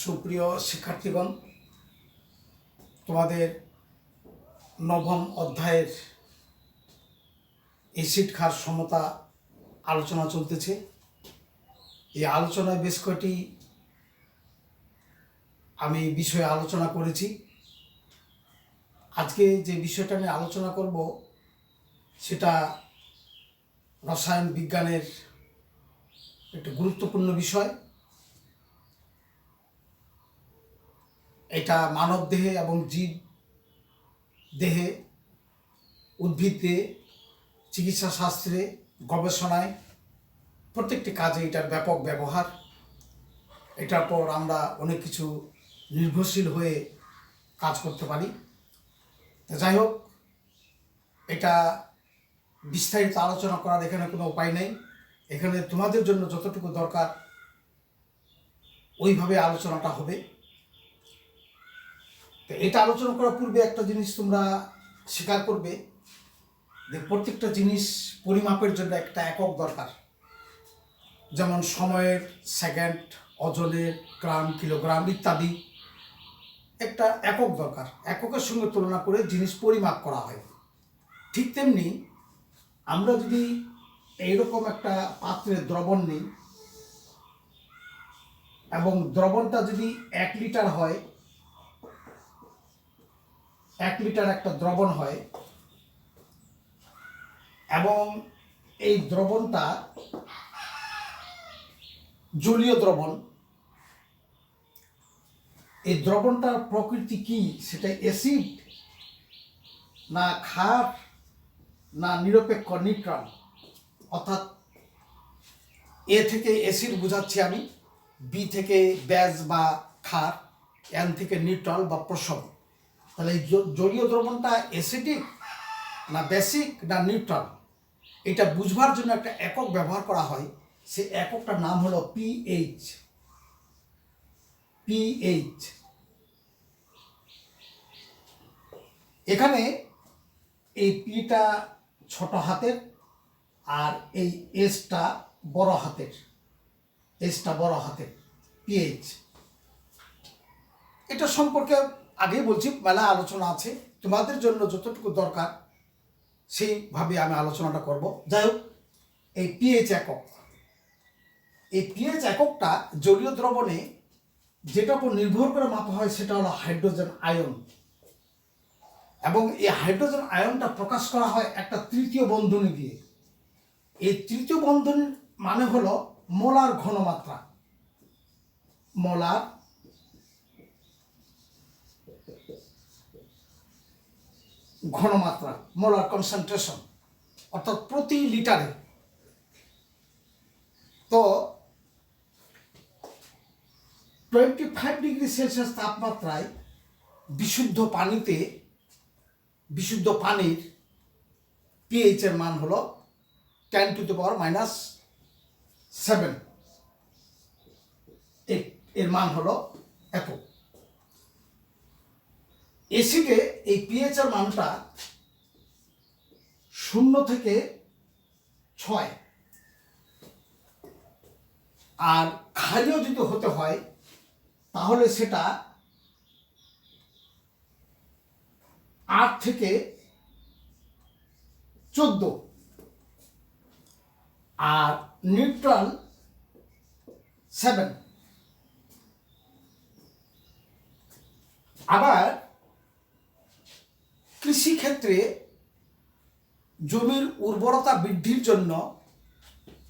সুপ্রিয় শিক্ষার্থীগণ, তোমাদের নবম অধ্যায়ের এসিড ক্ষার সমতা আলোচনা চলতেছে। এই আলোচনায় বেশ কয়েকটি আমি বিষয়ে আলোচনা করেছি। আজকে যে বিষয়টা নিয়ে আলোচনা করব সেটা রসায়ন বিজ্ঞানের একটা গুরুত্বপূর্ণ বিষয়। এটা মানব দেহে এবং জীব দেহে, উদ্ভিদে, চিকিৎসা শাস্ত্রে, গবেষণায় প্রত্যেকটি কাজে এটার ব্যাপক ব্যবহার। এটার পর আমরা অনেক কিছু নির্ভরশীল হয়ে কাজ করতে পারি। যাই হোক, এটা বিস্তারিত আলোচনা করার এখানে কোনো উপায় নেই। এখানে তোমাদের জন্য যতটুকু দরকার ওইভাবে আলোচনাটা হবে। তো এটা আলোচনা করার পূর্বে একটা জিনিস তোমরা স্বীকার করবে যে প্রত্যেকটা জিনিস পরিমাপের জন্য একটা একক দরকার। যেমন সময়ের, সেকেন্ড, ওজনের, গ্রাম, কিলোগ্রাম ইত্যাদি একটা একক দরকার। এককের সঙ্গে তুলনা করে জিনিস পরিমাপ করা হয়। ঠিক তেমনি আমরা যদি এইরকম একটা পাত্রে দ্রবণ নিই এবং দ্রবণটা যদি 1 লিটার হয়, 1 লিটার একটা দ্রবণ হয় এবং এই দ্রবণটা জলীয় দ্রবণ, এই দ্রবণটার প্রকৃতি কি? সেটা অ্যাসিড না ক্ষার না নিরপেক্ষ নিউট্রাল? অর্থাৎ এ থেকে অ্যাসিড বোঝাচ্ছি আমি, বি থেকে ব্যাজ বা ক্ষার, এন থেকে নিউট্রাল বা প্রসব। তাহলে এই জলীয় দ্রবণটা অ্যাসিডিক না বেসিক না নিউট্রাল, এটা বুঝবার জন্য একটা একক ব্যবহার করা হয়। সেই এককটার নাম হলো পিএইচ। পিএইচ। এখানে এই পিটা ছোট হাতের আর এই এসটা বড় হাতের, এসটা বড় হাতের, পিএইচ। এটা সম্পর্কে আগেই বলছি, মেলা আলোচনা আছে। তোমাদের জন্য যতটুকু দরকার সেইভাবে আমি আলোচনাটা করব। যাই হোক, এই পিএইচ একক, এই পিএইচ এককটা জলীয় দ্রবণে যেটার উপর নির্ভর করে মাপা হয় সেটা হলো হাইড্রোজেন আয়ন। এবং এই হাইড্রোজেন আয়নটা প্রকাশ করা হয় একটা তৃতীয় বন্ধনী দিয়ে। এই তৃতীয় বন্ধনী মানে হলো মোলার ঘনমাত্রা। মোলার ঘনমাত্রা, মোলার কনসেন্ট্রেশন, অর্থাৎ প্রতি লিটারে। তো 25 ডিগ্রি সেলসিয়াস তাপমাত্রায় বিশুদ্ধ পানিতে, বিশুদ্ধ পানির পিএইচ এর মান হলো 10⁻⁻7। এর মান হলো এত। অ্যাসিডে এই পিএইচ এর মানটা 0 থেকে 6, আর ক্ষারীয় যদি হতে হয় তাহলে সেটা 8 থেকে 14, আর নিউট্রাল 7। আবার কৃষিক্ষেত্রে জমির উর্বরতা বৃদ্ধির জন্য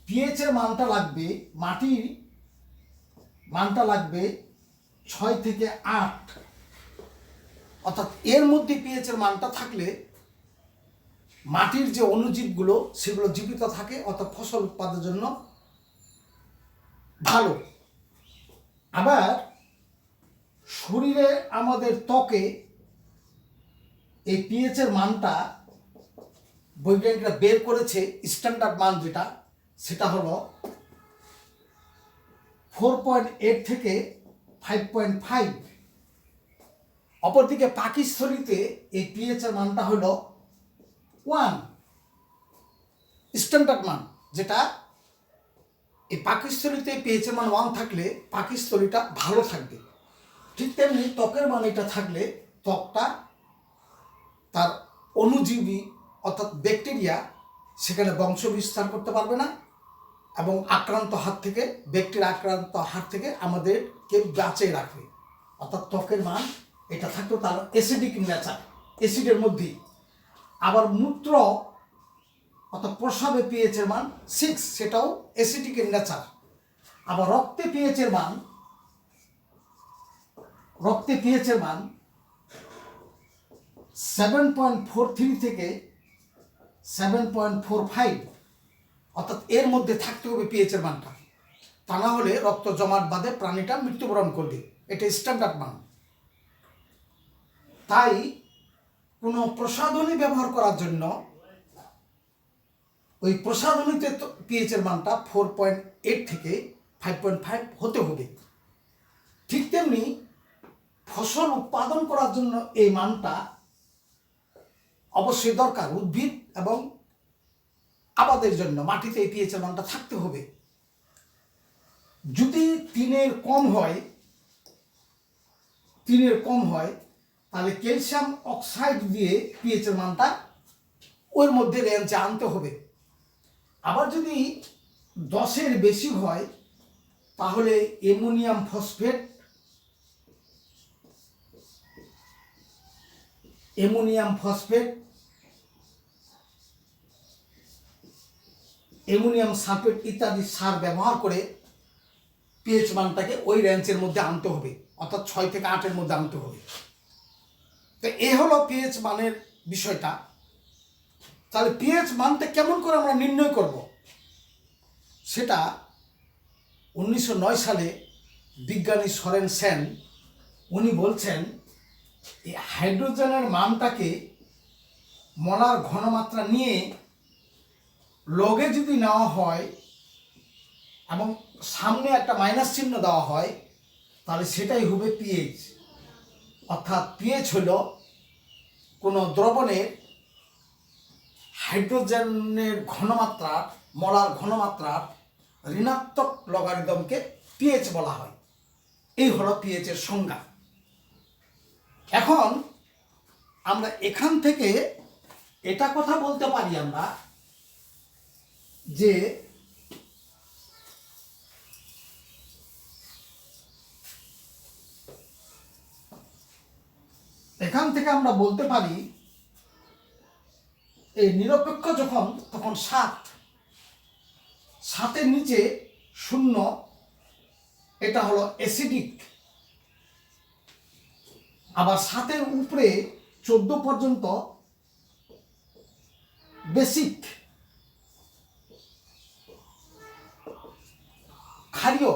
পিএইচ এর মানটা লাগবে, মাটির মানটা লাগবে 6 থেকে 8। অর্থাৎ এর মধ্যে পিএইচ এর মানটা থাকলে মাটির যে অণুজীবগুলো সেগুলো জীবিত থাকে, অর্থাৎ ফসল উৎপাদনের জন্য ভালো। আবার শরীরে, আমাদের ত্বকে এই পিএইচ এর মানটা বৈজ্ঞানিকরা বের করেছে, স্ট্যান্ডার্ড মান যেটা, সেটা হলো 4.8 থেকে 5.5। অপরদিকে পাকস্থলীতে এই পিএইচ এর মানটা হলো 1, স্ট্যান্ডার্ড মান যেটা। এই পাকস্থলীতে পিএইচ এর মান 1 থাকলে পাকস্থলীটা ভালো থাকবে। ঠিক তেমনি ত্বকের মান এটা থাকলে ত্বকটা তার অণুজীবী অর্থাৎ ব্যাকটেরিয়া সেখানে বংশ বিস্তার করতে পারবে না এবং ব্যাকটেরিয়া আক্রান্ত হাত থেকে আমাদেরকে বাঁচিয়ে রাখবে। অর্থাৎ ত্বকের মান এটা থাকতো তার অ্যাসিডিক নেচার, অ্যাসিডের মধ্যেই। আবার মূত্র অর্থাৎ প্রস্রাবে পিএইচের মান 6, সেটাও অ্যাসিডিকের নেচার। আবার রক্তে পিএইচের মান 7.43 থেকে 7.45, অর্থাৎ এর মধ্যে থাকতে হবে পিএইচের মানটা। তা না হলে রক্ত জমাট বাঁধে প্রাণীটা মৃত্যুবরণ করবে। এটা স্ট্যান্ডার্ড মান। তাই কোনো প্রসাধনী ব্যবহার করার জন্য ওই প্রসাধনীতে পিএইচের মানটা 4.8 থেকে 5.5 হতে হবে। ঠিক তেমনি ফসল উৎপাদন করার জন্য এই মানটা অবশ্যই দরকার। উদ্ভিদ এবং আবাদের জন্য মাটিতে এই পিএইচের মানটা থাকতে হবে। যদি 3-এর কম হয় তাহলে ক্যালসিয়াম অক্সাইড দিয়ে পিএইচের মানটা ওর মধ্যে রেঞ্জে আনতে হবে। আবার যদি 10-এর বেশি হয় তাহলে অ্যামোনিয়াম ফসফেট, অ্যামোনিয়াম সালফেট ইত্যাদি সার ব্যবহার করে পিএইচ মানটাকে ওই রেঞ্জের মধ্যে আনতে হবে, অর্থাৎ 6 থেকে 8-এর মধ্যে আনতে হবে। তো এই হলো পিএইচ মানের বিষয়টা। তাহলে পিএইচ মানটা কেমন করে আমরা নির্ণয় করব, সেটা 1909 সালে বিজ্ঞানী সরেন সেন উনি বলছেন এই হাইড্রোজেনের মানটাকে মলার ঘনমাত্রা নিয়ে লগে যদি নেওয়া হয় এবং সামনে একটা মাইনাস চিহ্ন দেওয়া হয় তাহলে সেটাই হবে পিএইচ। অর্থাৎ পিএইচ হলো কোনো দ্রবণের হাইড্রোজেনের ঘনমাত্রার, মলার ঘনমাত্রার ঋণাত্মক লগারিদমকে পিএইচ বলা হয়। এই হলো পিএইচের সংজ্ঞা। এখন আমরা এখান থেকে এটা কথা বলতে পারি আমরা যে এই নিরপেক্ষ তখন 7-এর নিচে 0 এটা হলো অ্যাসিডিক। আবার 7-এর উপরে 14 পর্যন্ত বেসিক, ক্ষারীয়।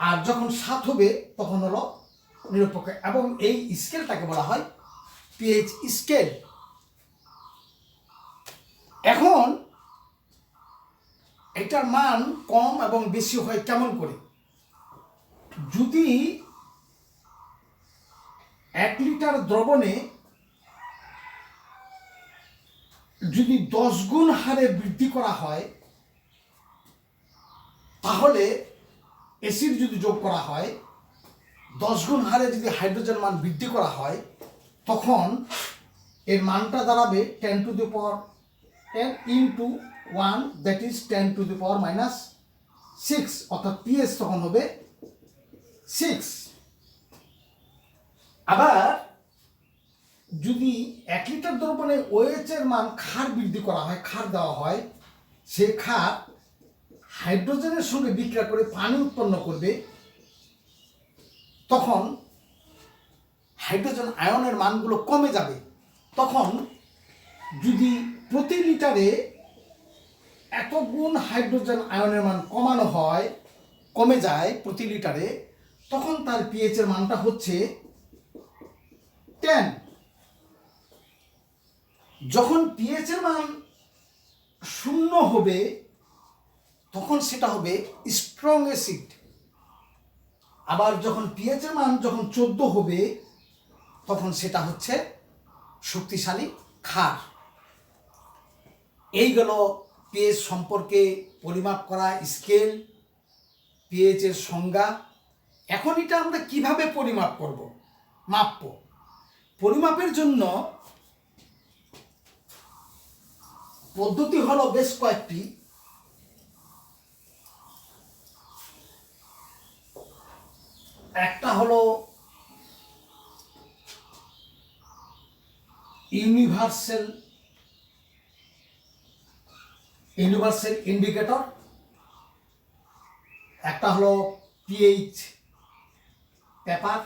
আর যখন 7 হবে তখন হলো নিরপেক্ষ। এবং এই স্কেলটাকে বলা হয় পিএইচ স্কেল। এখন এটার মান কম এবং বেশি হয় কেমন করে? যদি 1 লিটার দ্রবণে যদি 10 গুণ হারে বৃদ্ধি করা হয়, তাহলে অ্যাসিড যদি যোগ করা হয়, 10 গুণ হারে যদি হাইড্রোজেন মান বৃদ্ধি করা হয়, তখন এর মানটা দাঁড়াবে 10 to the power 10 into 1, that is 10 to the power minus 6, অর্থাৎ পিএইচ তখন হবে 6। আবার যদি 1 লিটার দ্রবণে OH এর মান ক্ষার বৃদ্ধি করা হয়, ক্ষার দেওয়া হয়, সেই ক্ষার হাইড্রোজেনের সঙ্গে বিক্রিয়া করে পানি উৎপন্ন করবে, তখন হাইড্রোজেন আয়নের মানগুলো কমে যাবে। তখন যদি প্রতি লিটারে এত গুণ হাইড্রোজেন আয়নের মান কমে যায় প্রতি লিটারে, তখন তার পিএইচ এর মানটা হচ্ছে 10। যখন পিএইচ এর মান 0 হবে তখন সেটা হবে স্ট্রং অ্যাসিড। আবার যখন পিএইচ এর মান 14 হবে তখন সেটা হচ্ছে শক্তিশালী ক্ষার। এইগুলো পিএইচ সম্পর্কে পরিমাপ করা স্কেল, পিএইচ এর সংজ্ঞা এখন এটা আমরা কিভাবে পরিমাপ করব, মাপব? পরিমাপের জন্য পদ্ধতি হলো বেশ কয়েকটি। একটা হলো ইউনিভার্সাল ইন্ডিকেটর, একটা হলো পিএইচ পেপার,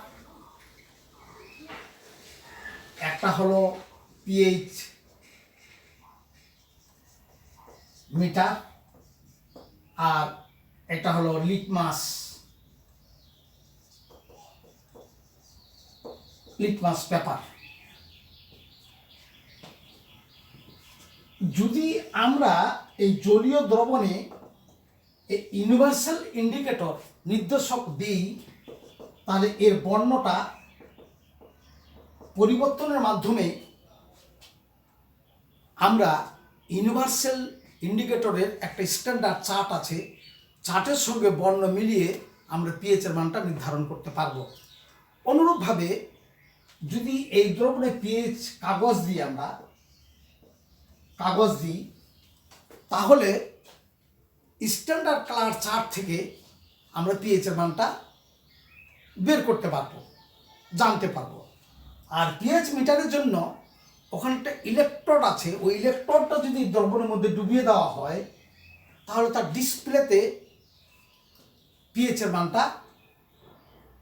একটা হলো পিএইচ মিটার, আর এটা হলো লিটমাস পেপার। যদি আমরা এই জলীয় দ্রবণে এই ইউনিভার্সাল ইন্ডিকেটর নির্দেশক দিই, তাহলে এর বর্ণটা পরিবর্তনের মাধ্যমে আমরা ইউনিভার্সাল ইন্ডিকেটরের একটা স্ট্যান্ডার্ড চার্ট আছে, চার্টের সঙ্গে বর্ণ মিলিয়ে আমরা পিএইচ এর মানটা নির্ধারণ করতে পারবো। অনুরূপভাবে যদি এই দ্রবণে পিএইচ কাগজ দিই, তাহলে স্ট্যান্ডার্ড কালার চার্ট থেকে আমরা পিএইচ এর মানটা বের করতে পারবো, জানতে পারবো। আর পিএইচ মিটারের জন্য ওখানে একটা ইলেকট্রোড আছে, ওই ইলেকট্রোডটা যদি দ্রবণের মধ্যে ডুবিয়ে দেওয়া হয়, তাহলে তার ডিসপ্লেতে পিএইচ এর মানটা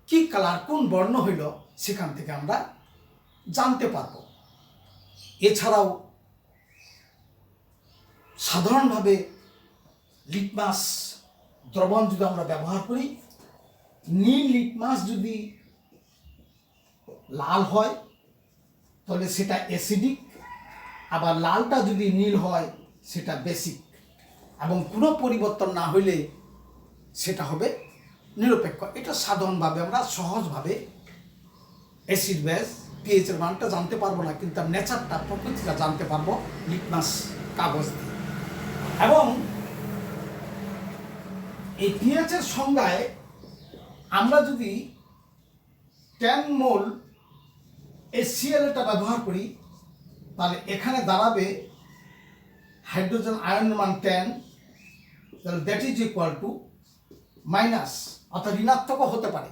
কি কালার, কোন বর্ণ হইল, সেখান থেকে আমরা জানতে পারবো। এছাড়াও সাধারণভাবে লিটমাস দ্রবণ যদি আমরা ব্যবহার করি, নীল লিটমাস যদি লাল হয় তাহলে সেটা অ্যাসিডিক, আবার লালটা যদি নীল হয় সেটা বেসিক, এবং কোনো পরিবর্তন না হইলে সেটা হবে নিরপেক্ষ। এটা সাধারণভাবে আমরা সহজভাবে অ্যাসিড বেস পিএইচ এর মানটা জানতে পারবো না, কিন্তু তার নেচারটা, প্রকৃতিটা জানতে পারবো লিটমাস কাগজ দিয়ে। এবং এই পিএইচ এর সংজ্ঞায় আমরা যদি 10 মোল HCl-টা ব্যবহার করি, তাহলে এখানে দাঁড়াবে হাইড্রোজেন আয়নের মান 10, তাহলে that is equal to minus, অর্থাৎ ঋণাত্মকও হতে পারে।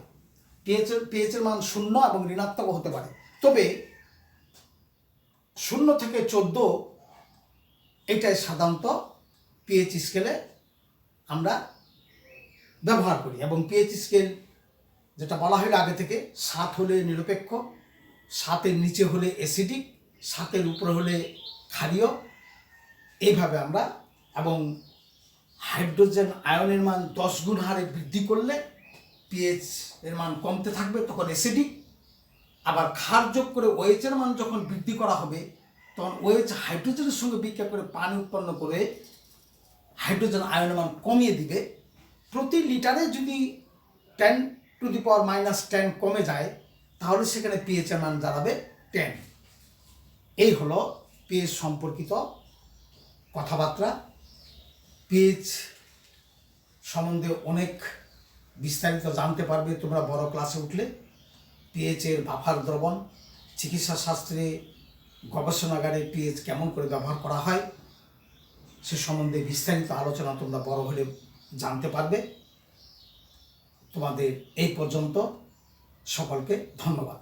পিএইচ এর মান 0 এবং ঋণাত্মকও হতে পারে। তবে 0 থেকে 14 এটাই সাধারণত পিএইচ স্কেলে আমরা ব্যবহার করি। এবং পিএইচ স্কেল যেটা বলা হলো আগে থেকে, 7 হলে নিরপেক্ষ, 7-এর নিচে হলে অ্যাসিডিক, 7-এর উপরে হলে ক্ষারীয়, এইভাবে আমরা। এবং হাইড্রোজেন আয়নের মান 10 গুণ হারে বৃদ্ধি করলে পিএইচ এর মান কমতে থাকবে, তখন অ্যাসিডিক। আবার ক্ষার যোগ করে OH এর মান যখন বৃদ্ধি করা হবে, তখন OH হাইড্রোজেনের সঙ্গে বিক্রিয়া করে পানি উৎপন্ন করে হাইড্রোজেন আয়নের মান কমিয়ে দিবে। প্রতি লিটারে যদি 10⁻⁻10 কমে যায়, তাহলে সেখানে পিএইচ এর মান দাঁড়াবে 10। এই হলো পিএইচ সম্পর্কিত কথাবার্তা। পিএইচ সম্বন্ধে অনেক বিস্তারিত জানতে পারবে তোমরা বড় ক্লাসে উঠলে। পিএইচ এর বাফার দ্রবণ, চিকিৎসা শাস্ত্রে গবেষণাগারে পিএইচ কেমন করে ব্যবহার করা হয়, সে সম্বন্ধে বিস্তারিত আলোচনা তোমরা বড় হলে জানতে পারবে। তোমাদের এই পর্যন্ত, সকলকে ধন্যবাদ।